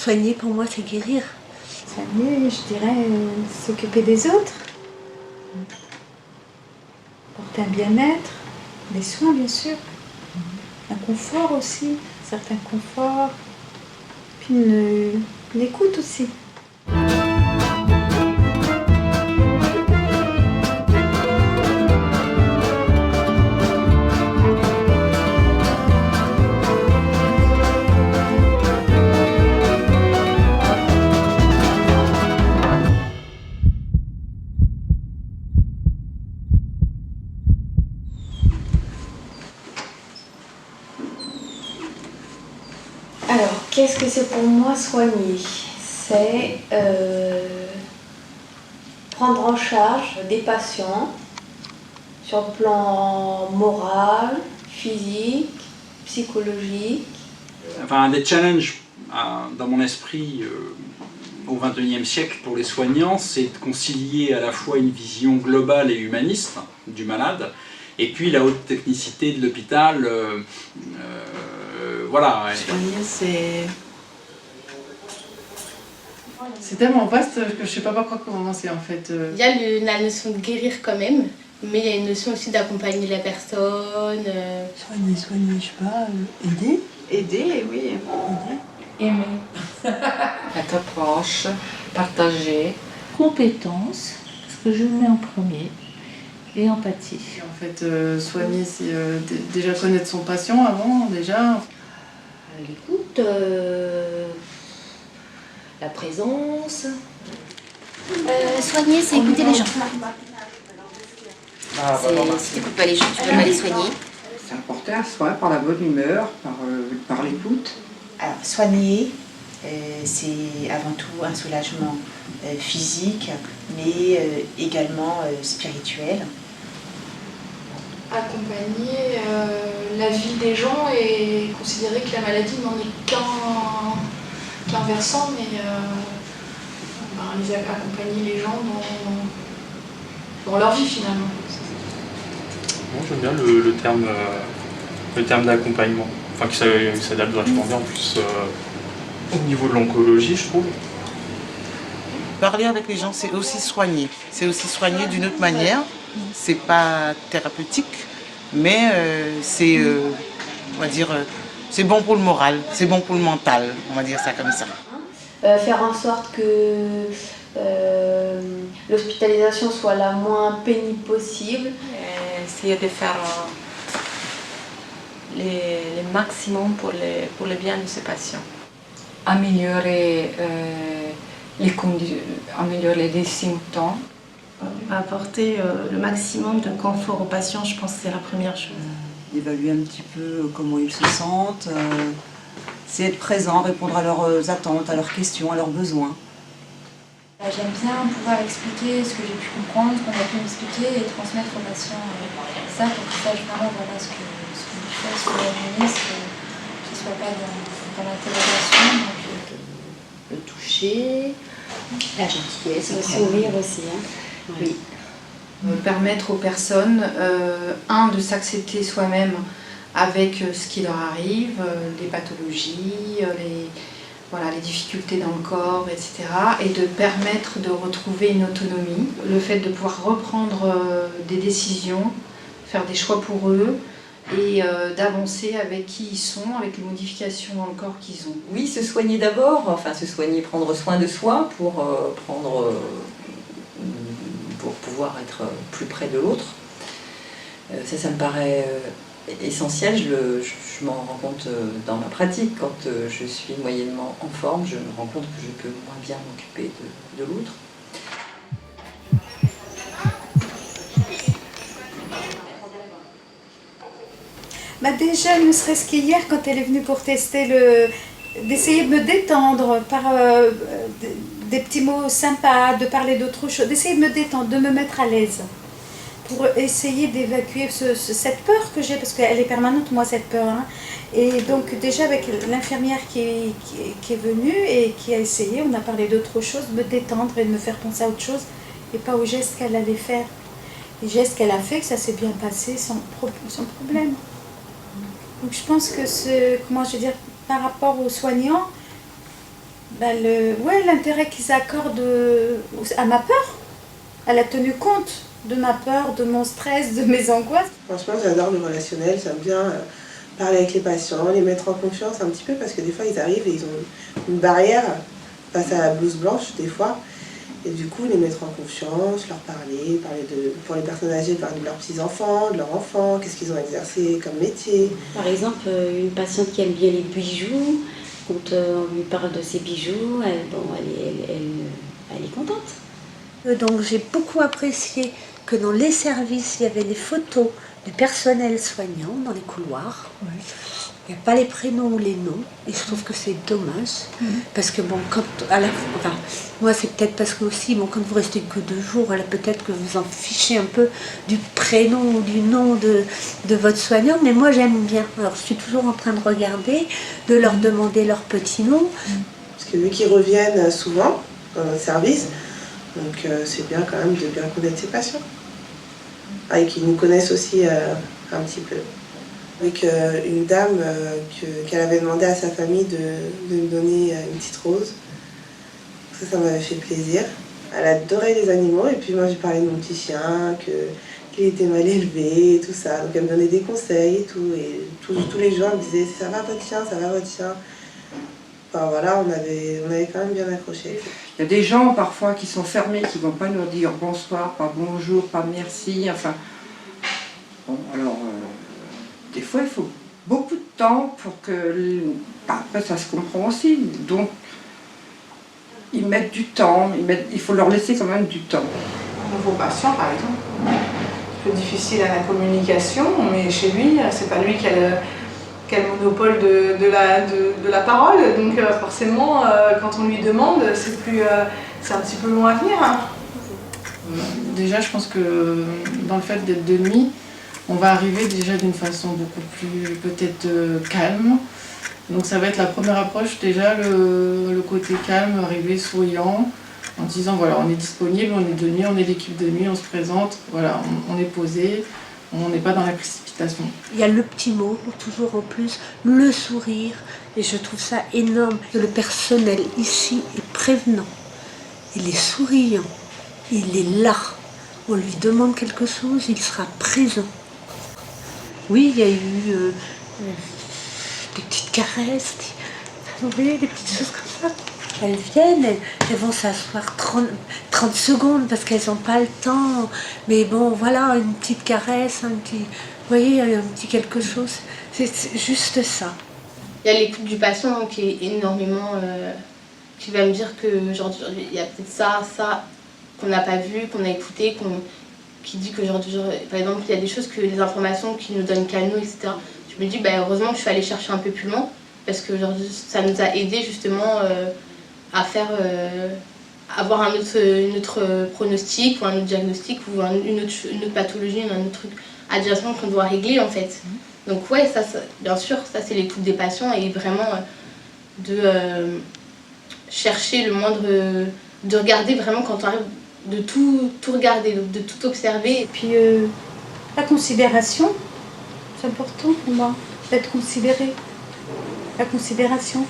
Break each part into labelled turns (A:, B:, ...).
A: Soigner, pour moi, c'est guérir.
B: Soigner, je dirais, s'occuper des autres. Porter un bien-être, des soins, bien sûr. Un confort aussi, certains conforts. Puis une écoute aussi.
C: Alors, qu'est-ce que c'est pour moi soigner? C'est prendre en charge des patients sur le plan moral, physique, psychologique.
D: Enfin, un des challenges dans mon esprit au XXIe siècle pour les soignants, c'est de concilier à la fois une vision globale et humaniste du malade, et puis la haute technicité de l'hôpital. Voilà.
E: Soigner, c'est tellement vaste que je sais pas par quoi commencer en fait.
C: Il y a la notion de guérir quand même, mais il y a une notion aussi d'accompagner la personne.
A: Soigner, je sais pas, aider.
E: Aider, oui.
A: Aider.
F: Aimer. Être proche, partager.
A: Compétence, parce que je le mets en premier, et empathie.
E: En fait, soigner, c'est déjà connaître son patient avant, déjà.
C: L'écoute, la présence.
G: Soigner, c'est écouter les gens. Si tu n'écoutes pas les gens, tu ne peux pas les soigner.
H: C'est apporter un soin par la bonne humeur, par l'écoute.
I: Alors, soigner, c'est avant tout un soulagement physique, mais également spirituel.
J: Accompagner la vie des gens et considérer que la maladie n'en est qu'un versant, mais accompagner les gens dans leur vie finalement.
K: Bon, j'aime bien le terme d'accompagnement, enfin qui s'adapte vachement bien en plus au niveau de l'oncologie, je trouve.
L: Parler avec les gens, c'est aussi soigner. C'est aussi soigner d'une autre manière. C'est pas thérapeutique, mais c'est, on va dire, c'est bon pour le moral, c'est bon pour le mental, on va dire ça comme ça.
C: Faire en sorte que l'hospitalisation soit la moins pénible possible.
F: Essayer de faire le maximum pour le bien de ces patients. Améliorer améliorer les symptômes.
M: Apporter le maximum de confort aux patients, je pense que c'est la première chose.
N: Évaluer un petit peu comment ils se sentent, c'est être présent, répondre à leurs attentes, à leurs questions, à leurs besoins.
O: J'aime bien pouvoir expliquer ce que j'ai pu comprendre, ce qu'on a pu m'expliquer et transmettre aux patients ça pour qu'ils sachent vraiment voilà, ce qu'on fait, ce qu'on administre, qu'ils ne soient pas dans l'interrogation.
C: Le toucher, la gentillesse, le sourire aussi. Oui.
J: Permettre aux personnes, de s'accepter soi-même avec ce qui leur arrive, les pathologies, les difficultés dans le corps, etc. Et de permettre de retrouver une autonomie, le fait de pouvoir reprendre des décisions, faire des choix pour eux et d'avancer avec qui ils sont, avec les modifications dans le corps qu'ils ont.
P: Oui, se soigner d'abord, enfin se soigner, prendre soin de soi pour pouvoir être plus près de l'autre. Ça me paraît essentiel, je m'en rends compte dans ma pratique. Quand je suis moyennement en forme, je me rends compte que je peux moins bien m'occuper de l'autre.
B: Déjà, ne serait-ce qu'hier, quand elle est venue pour tester d'essayer de me détendre par des petits mots sympas, de parler d'autre chose, d'essayer de me détendre, de me mettre à l'aise, pour essayer d'évacuer cette peur que j'ai, parce qu'elle est permanente, moi, cette peur. Hein. Et donc, déjà, avec l'infirmière qui est venue et qui a essayé, on a parlé d'autre chose, de me détendre et de me faire penser à autre chose, et pas aux gestes qu'elle allait faire. Les gestes qu'elle a fait, que ça s'est bien passé sans problème. Donc, je pense que par rapport aux soignants, l'intérêt qu'ils accordent à ma peur, à la tenue compte de ma peur, de mon stress, de mes angoisses.
Q: Franchement, j'adore le relationnel, j'aime bien parler avec les patients, les mettre en confiance un petit peu, parce que des fois ils arrivent et ils ont une barrière face à la blouse blanche des fois. Et du coup, les mettre en confiance, leur parler pour les personnes âgées, parler de leurs petits-enfants, de leurs enfants, qu'est-ce qu'ils ont exercé comme métier.
R: Par exemple, une patiente qui aime bien les bijoux, quand on lui parle de ses bijoux, elle est contente.
S: Donc j'ai beaucoup apprécié que dans les services, il y avait des photos du personnel soignant dans les couloirs. Il n'y a pas les prénoms ou les noms, et je trouve que c'est dommage, parce que bon, moi c'est peut-être parce que aussi, bon, quand vous restez que 2 jours, peut-être que vous en fichez un peu du prénom ou du nom de votre soignant, mais moi j'aime bien. Alors je suis toujours en train de regarder, de leur demander leur petit nom.
Q: Parce que vu qu'ils reviennent souvent dans notre service, donc c'est bien quand même de bien connaître ses patients. Et qu'ils nous connaissent aussi un petit peu. Avec une dame qu'elle avait demandé à sa famille de me donner une petite rose. Ça m'avait fait plaisir. Elle adorait les animaux et puis moi j'ai parlé de mon petit chien, qu'il était mal élevé et tout ça. Donc elle me donnait des conseils et tout. Et tous les jours elle me disait ça va votre chien, ça va votre chien. Enfin voilà, on avait quand même bien accroché.
H: Il y a des gens parfois qui sont fermés, qui ne vont pas nous dire bonsoir, pas bonjour, pas merci. Enfin, bon, alors, des fois il faut beaucoup de temps pour que... après ça se comprend aussi. Donc, ils mettent du temps, il faut leur laisser quand même du temps.
E: Un nouveau patient par exemple, un peu difficile à la communication, mais chez lui, c'est pas lui qui a le monopole de la parole, donc forcément quand on lui demande, c'est un petit peu long à venir. Hein.
J: Déjà je pense que dans le fait d'être de nuit, on va arriver déjà d'une façon beaucoup plus peut-être calme. Donc ça va être la première approche, déjà le côté calme, arriver souriant, en disant voilà on est disponible, on est de nuit, on est l'équipe de nuit, on se présente, voilà, on est posé, on n'est pas dans la précipitation.
S: Il y a le petit mot, toujours en plus, le sourire, et je trouve ça énorme. Le personnel ici est prévenant, il est souriant, il est là. On lui demande quelque chose, il sera présent. Oui, il y a eu des petites caresses, vous voyez, des petites choses comme ça. Elles viennent, elles vont s'asseoir 30 secondes parce qu'elles n'ont pas le temps. Mais bon, voilà, une petite caresse, un petit, vous voyez, un petit quelque chose. C'est juste ça.
C: Il y a l'écoute du patient qui est énormément... qui va me dire que genre, il y a peut-être ça qu'on n'a pas vu, qu'on a écouté, qui dit que genre, par exemple, il y a des choses que les informations qui nous donnent qu'à nous, etc. Je me dis, heureusement que je suis allée chercher un peu plus loin parce que genre, ça nous a aidé justement à faire, avoir un autre pronostic ou un autre diagnostic ou une autre pathologie, un autre truc adjacent qu'on doit régler en fait. Donc ouais, ça bien sûr, ça c'est l'écoute des patients et vraiment de chercher le moindre, de regarder vraiment quand on arrive, de tout regarder, de tout observer.
B: Et puis la considération, c'est important pour moi, d'être considéré. La considération.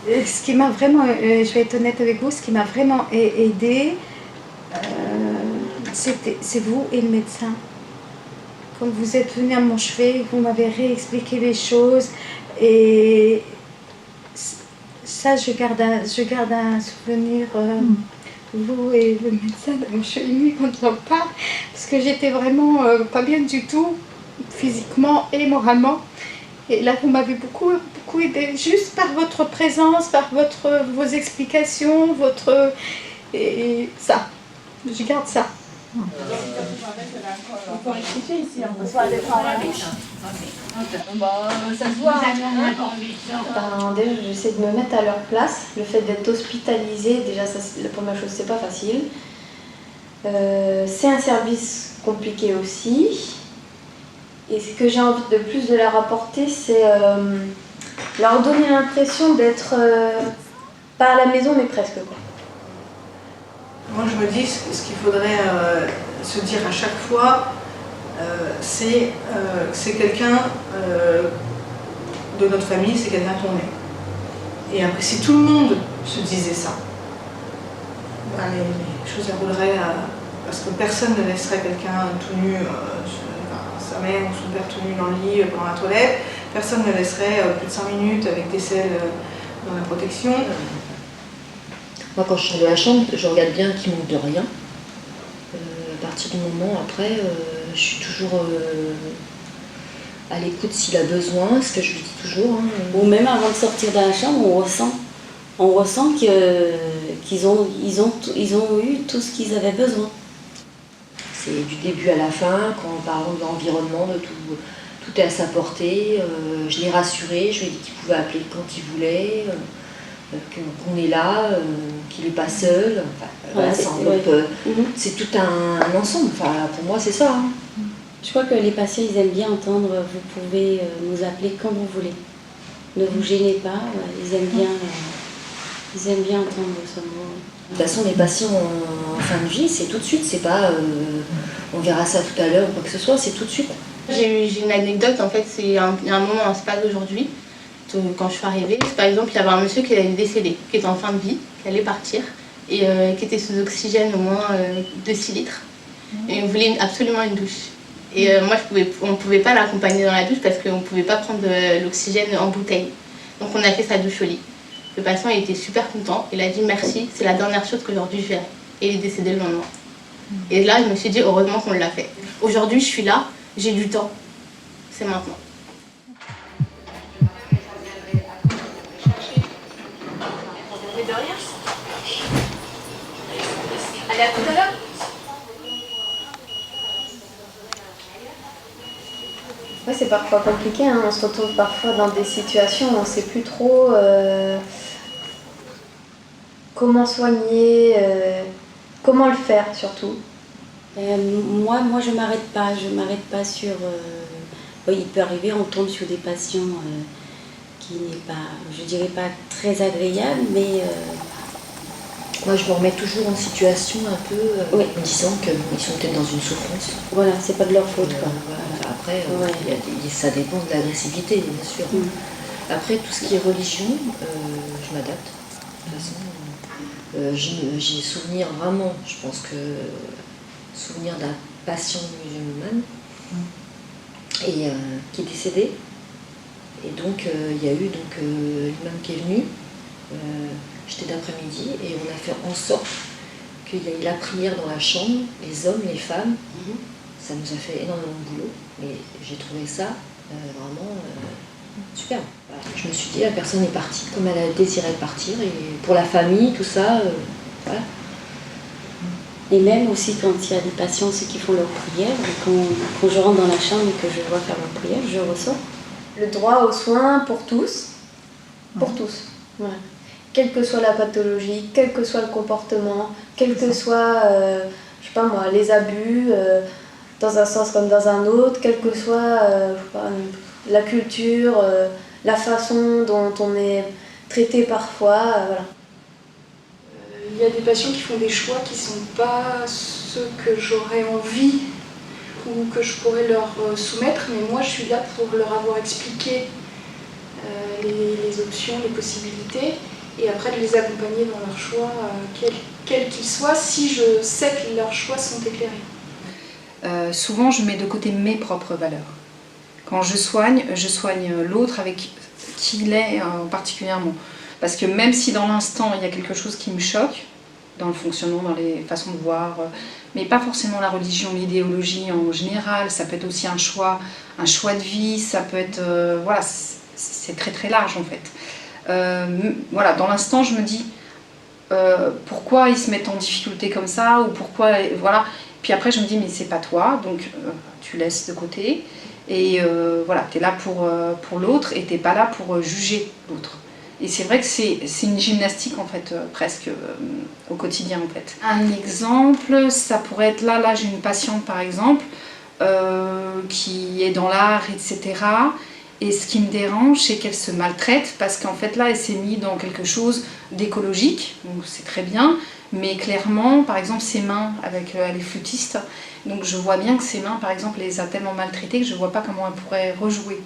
B: Ce qui m'a vraiment, je vais être honnête avec vous, ce qui m'a vraiment aidé, c'est vous et le médecin. Quand vous êtes venu à mon chevet, vous m'avez réexpliqué les choses et ça, je garde un souvenir, vous et le médecin. Je suis émue quand j'en parle parce que j'étais vraiment pas bien du tout, physiquement et moralement. Et là, vous m'avez beaucoup aidé, juste par votre présence, par vos explications, et ça. Je garde ça.
O: On peut expliquer ici, on peut soit aller par la bouche. Ça se voit. Déjà, j'essaie de me mettre à leur place. Le fait d'être hospitalisé, déjà, ça, la première chose, c'est pas facile. C'est un service compliqué aussi. Et ce que j'ai envie de plus de leur apporter, c'est leur donner l'impression d'être pas à la maison, mais presque, quoi.
E: Moi, je me dis, ce qu'il faudrait se dire à chaque fois, c'est quelqu'un de notre famille, c'est quelqu'un qu'on aime. Et après, si tout le monde se disait ça, ben, les choses rouleraient parce que personne ne laisserait quelqu'un tout nu, sa mère ou son père tout nu dans le lit pendant la toilette, personne ne laisserait plus de 5 minutes avec des selles dans la protection.
T: Moi, quand je sors de la chambre, je regarde bien qu'il ne manque de rien. À partir du moment, après, je suis toujours à l'écoute s'il a besoin, ce que je lui dis toujours. Hein.
R: Ou même avant de sortir de la chambre, on ressent qu'ils ont eu tout ce qu'ils avaient besoin.
T: C'est du début à la fin, quand parlons de l'environnement, de tout est à sa portée. Je l'ai rassuré, je lui ai dit qu'il pouvait appeler quand il voulait, qu'on est là, qu'il n'est pas seul. Enfin, voilà, c'est tout un ensemble. Enfin, pour moi, c'est ça. Hein.
R: Je crois que les patients, ils aiment bien entendre « vous pouvez nous appeler quand vous voulez ». Ne vous gênez pas, ils aiment bien entendre ce mot.
T: De toute façon, les patients en fin de vie, c'est tout de suite, c'est pas on verra ça tout à l'heure ou quoi que ce soit, c'est tout de suite.
C: J'ai une anecdote, en fait, il y a un moment, c'est pas d'aujourd'hui, quand je suis arrivée. Par exemple, il y avait un monsieur qui allait décéder, qui était en fin de vie, qui allait partir, et qui était sous oxygène au moins de 6 litres. Et on voulait absolument une douche. Et moi, on ne pouvait pas l'accompagner dans la douche parce qu'on ne pouvait pas prendre de l'oxygène en bouteille. Donc on a fait sa douche au lit. Le patient il était super content, il a dit merci, c'est la dernière chose qu'aujourd'hui je ferai. Et il est décédé le lendemain. Et là, je me suis dit heureusement qu'on l'a fait. Aujourd'hui, je suis là, j'ai du temps, c'est maintenant.
O: Allez, à tout à l'heure. Ouais, c'est parfois compliqué, hein. On se retrouve parfois dans des situations où on ne sait plus trop comment soigner, comment le faire surtout.
R: Moi, je ne m'arrête pas sur... il peut arriver, on tombe sur des patients qui n'est pas, je dirais pas très agréable, mais...
T: Moi, je me remets toujours en situation un peu en disant qu'ils sont peut-être dans une souffrance.
R: Voilà, c'est pas de leur faute. Quoi.
T: Voilà. Après, ça dépend de l'agressivité, bien sûr. Après, tout ce qui est religion, je m'adapte. De toute façon, j'ai souvenir vraiment, je pense que souvenir d'un patient musulman et qui est décédé. Et donc, il y a eu l'imam qui est venu. J'étais d'après-midi et on a fait en sorte qu'il y ait la prière dans la chambre, les hommes, les femmes. Ça nous a fait énormément de boulot, mais j'ai trouvé ça vraiment super. Voilà. Je me suis dit, la personne est partie comme elle a désiré partir, et pour la famille, tout ça, voilà.
R: Et même aussi quand il y a des patients aussi qui font leur prière, quand je rentre dans la chambre et que je vois faire leur prière, je ressors.
O: Le droit aux soins pour tous, voilà. Quelle que soit la pathologie, quel que soit le comportement, quel que soit, je sais pas moi, les abus, dans un sens comme dans un autre, quelle que soit je sais pas, la culture, la façon dont on est traité parfois, voilà.
J: Il y a des patients qui font des choix qui ne sont pas ceux que j'aurais envie ou que je pourrais leur soumettre, mais moi je suis là pour leur avoir expliqué les options, les possibilités, et après de les accompagner dans leurs choix, quels qu'ils soient, si je sais que leurs choix sont éclairés.
U: Souvent je mets de côté mes propres valeurs. Quand je soigne l'autre avec qui il est particulièrement. Parce que même si dans l'instant il y a quelque chose qui me choque, dans le fonctionnement, dans les façons de voir, mais pas forcément la religion, l'idéologie en général, ça peut être aussi un choix de vie, ça peut être... voilà, c'est très très large en fait. Voilà, dans l'instant je me dis pourquoi ils se mettent en difficulté comme ça, ou pourquoi... voilà. Puis après je me dis mais c'est pas toi, donc tu laisses de côté, et voilà, tu es là pour l'autre et tu n'es pas là pour juger l'autre. Et c'est vrai que c'est une gymnastique en fait, presque au quotidien en fait. Un exemple, ça pourrait être là j'ai une patiente par exemple qui est dans l'art, etc. Et ce qui me dérange, c'est qu'elle se maltraite parce qu'en fait là elle s'est mise dans quelque chose d'écologique, donc c'est très bien, mais clairement, par exemple ses mains, elle est flûtiste, donc je vois bien que ses mains par exemple les a tellement maltraitées que je ne vois pas comment elle pourrait rejouer.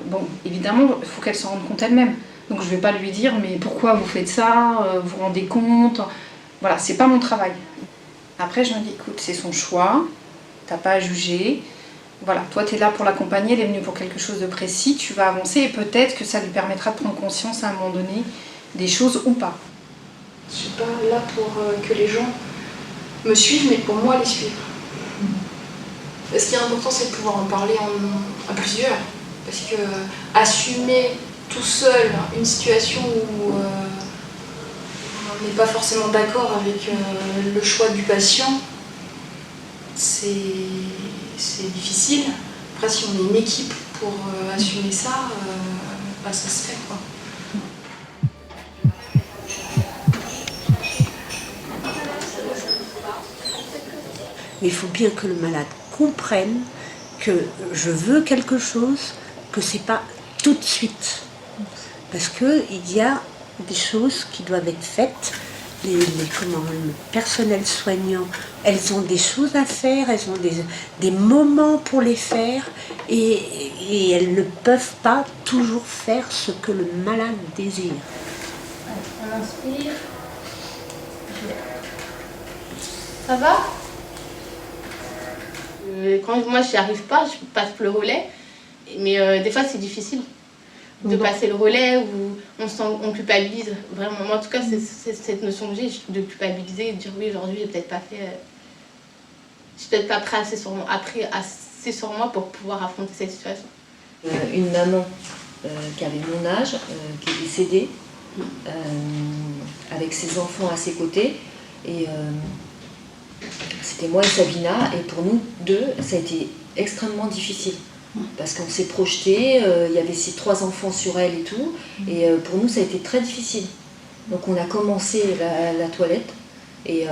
U: Bon, évidemment, il faut qu'elle s'en rende compte elle-même. Donc je ne vais pas lui dire mais pourquoi vous faites ça, vous vous rendez compte. Voilà, c'est pas mon travail. Après je me dis écoute, c'est son choix, t'as pas à juger. Voilà, toi tu es là pour l'accompagner, elle est venue pour quelque chose de précis, tu vas avancer et peut-être que ça lui permettra de prendre conscience à un moment donné des choses ou pas.
D: Je suis pas là pour que les gens me suivent, mais pour moi les suivre. Ce qui est important, c'est de pouvoir en parler à plusieurs. Parce que assumer tout seul une situation où on n'est pas forcément d'accord avec le choix du patient, c'est difficile. Après, si on est une équipe pour assumer ça, ça se fait, quoi.
S: Mais il faut bien que le malade comprenne que je veux quelque chose, que c'est pas tout de suite. Parce qu'il y a des choses qui doivent être faites. Le personnel soignant, elles ont des choses à faire, elles ont des moments pour les faire et elles ne peuvent pas toujours faire ce que le malade désire.
C: On inspire. Ça va? Quand moi j'y arrive pas, je passe le relais. Mais des fois c'est difficile de passer le relais ou on culpabilise. Vraiment, moi en tout cas c'est cette notion que j'ai de culpabiliser et de dire oui aujourd'hui j'ai peut-être pas fait... j'ai peut-être pas appris assez sur moi pour pouvoir affronter cette situation.
T: Une maman qui avait mon âge, qui est décédée, avec ses enfants à ses côtés. Et c'était moi et Sabina, et pour nous deux, ça a été extrêmement difficile. Parce qu'on s'est projeté, il y avait ces 3 enfants sur elle et tout, et pour nous ça a été très difficile. Donc on a commencé la toilette, et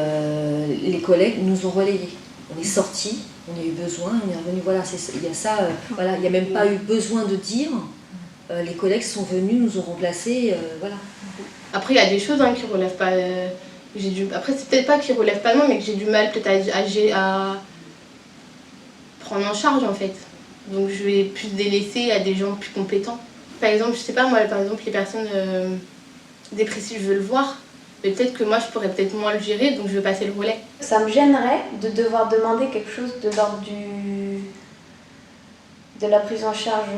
T: les collègues nous ont relayés. On est sortis, on a eu besoin, on est revenu, voilà, il y a ça, voilà, il n'y a même pas eu besoin de dire, les collègues sont venus, nous ont remplacés, voilà.
C: Après il y a des choses qui ne relèvent pas, après c'est peut-être pas qu'ils ne relèvent pas non, mais que j'ai du mal peut-être à prendre en charge en fait. Donc je vais plus délaisser à des gens plus compétents. Par exemple, je sais pas moi, par exemple les personnes dépressives, je veux le voir, mais peut-être que moi je pourrais peut-être moins le gérer, donc je vais passer le relais.
O: Ça me gênerait de devoir demander quelque chose de l'ordre de la prise en charge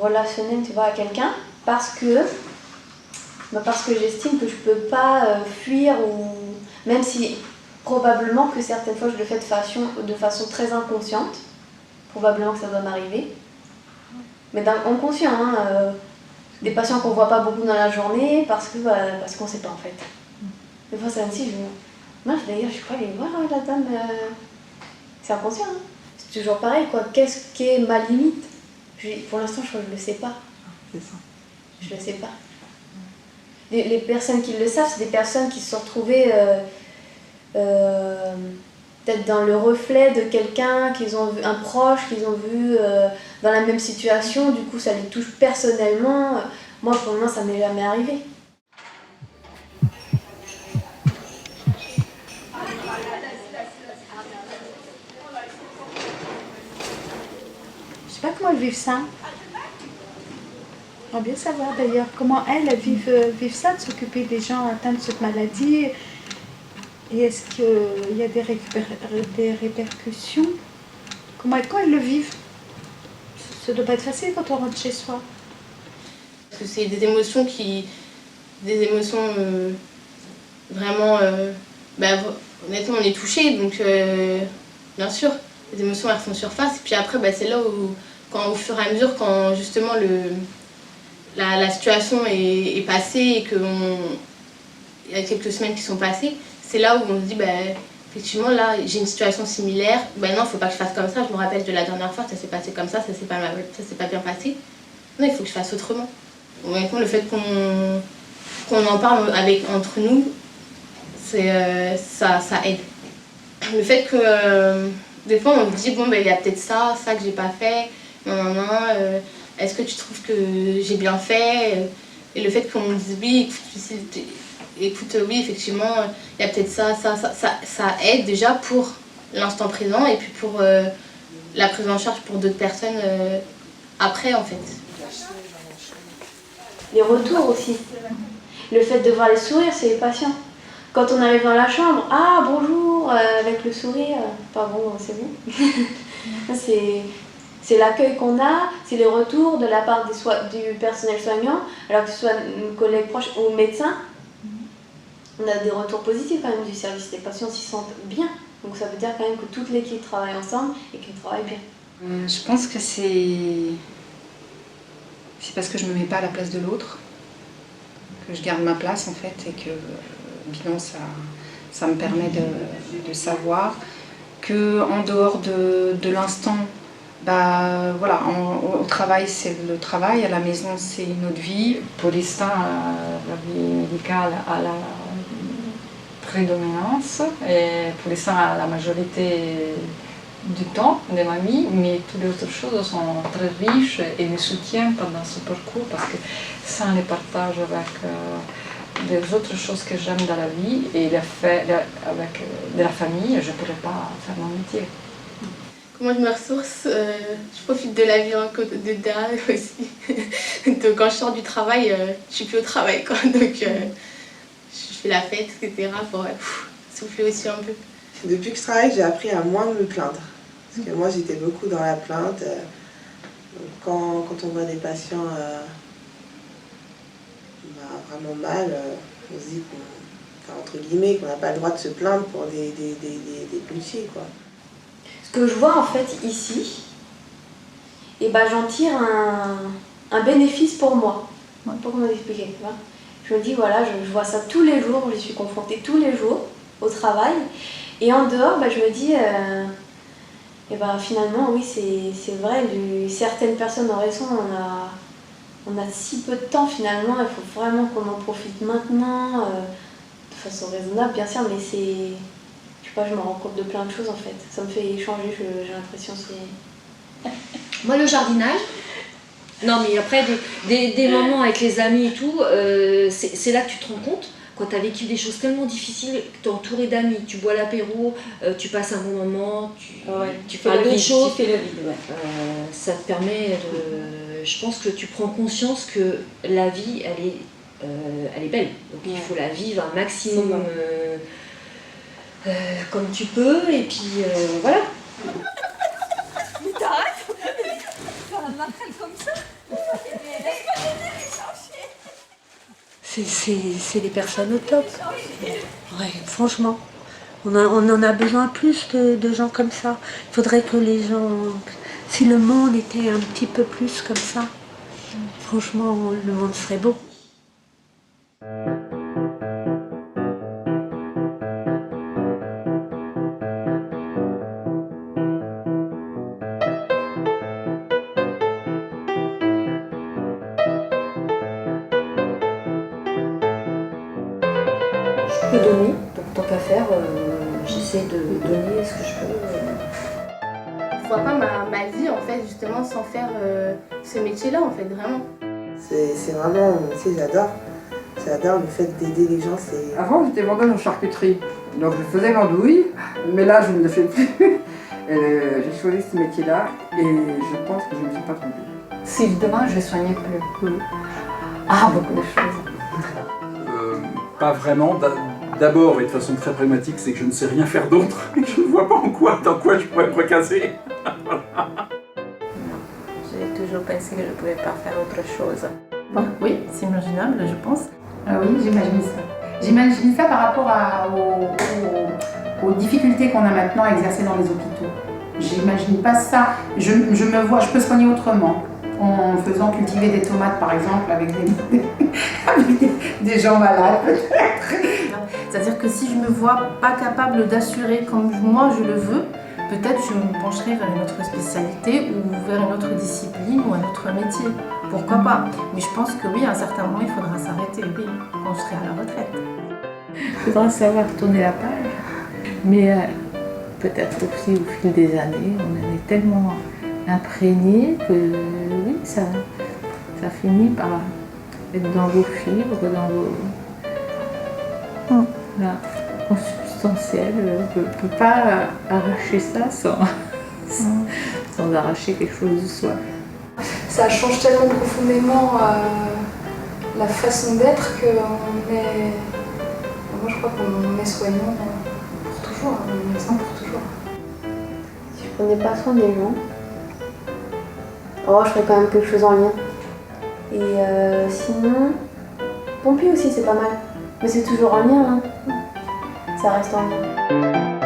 O: relationnelle, tu vois, à quelqu'un, parce que j'estime que je peux pas fuir, ou même si probablement que certaines fois je le fais de façon très inconsciente, probablement que ça doit m'arriver, mais en conscient, des patients qu'on voit pas beaucoup dans la journée parce qu'on sait pas en fait. Des fois ça me dit, moi d'ailleurs je suis pas allée voir la dame, c'est inconscient, c'est toujours pareil quoi, qu'est-ce qui est ma limite? Pour l'instant je crois que je le sais pas.
E: C'est ça.
O: Je le sais pas. Les personnes qui le savent, c'est des personnes qui se sont retrouvées peut-être dans le reflet de quelqu'un qu'ils ont vu, un proche qu'ils ont vu dans la même situation, du coup ça les touche personnellement. Moi pour le moment ça m'est jamais arrivé.
B: Je sais pas comment elles vivent ça. On va bien savoir d'ailleurs comment elles vivent ça, de s'occuper des gens atteints de cette maladie. Et est-ce qu'il y a des répercussions? Quand elles le vivent? Ça doit pas être facile quand on rentre chez soi.
C: Parce que c'est des émotions vraiment... honnêtement on est touché, donc bien sûr, les émotions elles refont surface. Et puis après c'est là où, au fur et à mesure, quand justement la situation est passée et qu'il y a quelques semaines qui sont passées, c'est là où on se dit, effectivement, là, j'ai une situation similaire. Non, il ne faut pas que je fasse comme ça. Je me rappelle de la dernière fois, ça s'est passé comme ça s'est pas bien passé. Non, il faut que je fasse autrement. Honnêtement, le fait qu'on en parle entre nous, ça aide. Le fait que, des fois, on se dit, il y a peut-être ça que j'ai pas fait. Est-ce que tu trouves que j'ai bien fait? Et le fait qu'on dise, oui, écoute, oui, effectivement, il y a peut-être ça aide déjà pour l'instant présent et puis pour la prise en charge pour d'autres personnes après, en fait.
A: les retours aussi. Le fait de voir les sourires, c'est les patients. Quand on arrive dans la chambre, ah bonjour, avec le sourire, pardon, c'est bon. C'est l'accueil qu'on a, c'est les retours de la part du personnel soignant, alors que ce soit une collègue proche ou médecin. On a des retours positifs quand même du service. Les patients s'y sentent bien. Donc ça veut dire quand même que toute l'équipe travaille ensemble et qu'ils travaillent bien.
U: Je pense que c'est parce que je me mets pas à la place de l'autre, que je garde ma place en fait, et que bilan ça me permet de savoir que en dehors de l'instant, bah voilà, au travail c'est le travail, à la maison c'est une autre vie.
F: Pour l'instant, la vie médicale a la prédominance et pour l'instant la majorité du temps de ma vie, mais toutes les autres choses sont très riches et me soutiennent pendant ce parcours parce que sans les partages avec des autres choses que j'aime dans la vie et avec de la famille, je ne pourrais pas faire mon métier.
C: Comment je me ressource, je profite de la vie de derrière aussi. Donc quand je sors du travail, je suis plus au travail quoi. Donc je fais la fête, etc. pour souffler aussi un peu.
Q: Depuis que je travaille, j'ai appris à moins me plaindre. Parce que moi j'étais beaucoup dans la plainte. Quand on voit des patients vraiment mal, on se dit entre guillemets, qu'on n'a pas le droit de se plaindre pour des petits quoi.
A: Ce que je vois en fait ici, et ben j'en tire un bénéfice pour moi. Je ne sais pas comment expliquer. Tu vois, je me dis voilà, je vois ça tous les jours, je suis confrontée tous les jours au travail. Et en dehors, je me dis, et finalement oui c'est vrai, certaines personnes ont raison, on a si peu de temps finalement, il faut vraiment qu'on en profite maintenant, de façon raisonnable bien sûr, mais c'est... Je sais pas, je me rends compte de plein de choses en fait. Ça me fait changer, j'ai l'impression c'est...
T: Moi le jardinage, non mais après des moments avec les amis et tout, c'est là que tu te rends compte, quand tu as vécu des choses tellement difficiles, que tu es entouré d'amis, tu bois l'apéro, tu passes un bon moment, tu parles d'autres choses.
R: Tu fais le vide, ouais.
T: Ça te permet de... Je pense que tu prends conscience que la vie, elle est belle. Donc il faut la vivre un maximum... comme tu peux, et puis voilà.
O: Mais t'arrêtes faire la maquerelle comme ça.
S: C'est des personnes au top. Ouais, franchement. On en a besoin plus de gens comme ça. Il faudrait que les gens... Si le monde était un petit peu plus comme ça, franchement, le monde serait beau.
T: Je peux donner, donc tant qu'à faire, j'essaie de donner ce que je peux.
C: Je vois pas ma vie en fait justement sans faire ce métier-là en fait, vraiment.
Q: C'est vraiment, j'adore le fait d'aider les gens.
V: Avant j'étais vendeuse en charcuterie, donc je faisais l'andouille, mais là je ne le fais plus. J'ai choisi ce métier-là et je pense que je ne me suis pas trompée.
F: Si demain je soignais plus, beaucoup de choses.
W: Pas vraiment. D'abord, et de façon très pragmatique, c'est que je ne sais rien faire d'autre. Je ne vois pas dans quoi je pourrais me recasser.
M: J'ai toujours pensé que je ne pouvais pas faire autre chose. Bon, oui, c'est imaginable, je pense.
J: Oui, j'imagine ça. J'imagine ça par rapport aux difficultés qu'on a maintenant à exercer dans les hôpitaux. J'imagine pas ça. Je me vois, je peux soigner autrement. En faisant cultiver des tomates par exemple avec des gens malades peut-être.
M: C'est-à-dire que si je me vois pas capable d'assurer comme moi je le veux, peut-être je me pencherai vers une autre spécialité ou vers une autre discipline ou un autre métier. Pourquoi pas? Mais je pense que oui, à un certain moment il faudra s'arrêter, oui, quand on serait à la retraite.
X: Il faudra savoir tourner la page, mais peut-être aussi au fil des années, on en est tellement imprégné que oui, ça finit par être dans vos fibres, dans vos... Voilà, consubstantiel. On ne peut pas arracher ça sans arracher quelque chose de soi.
D: Ça change tellement profondément la façon d'être qu'on est... Moi je crois qu'on est soignant pour toujours, on est médecin pour toujours.
A: Si je prenais pas soin des gens, je ferais quand même quelque chose en lien. Et sinon, pompier aussi c'est pas mal. Mais c'est toujours en lien, hein. Ça reste en lien.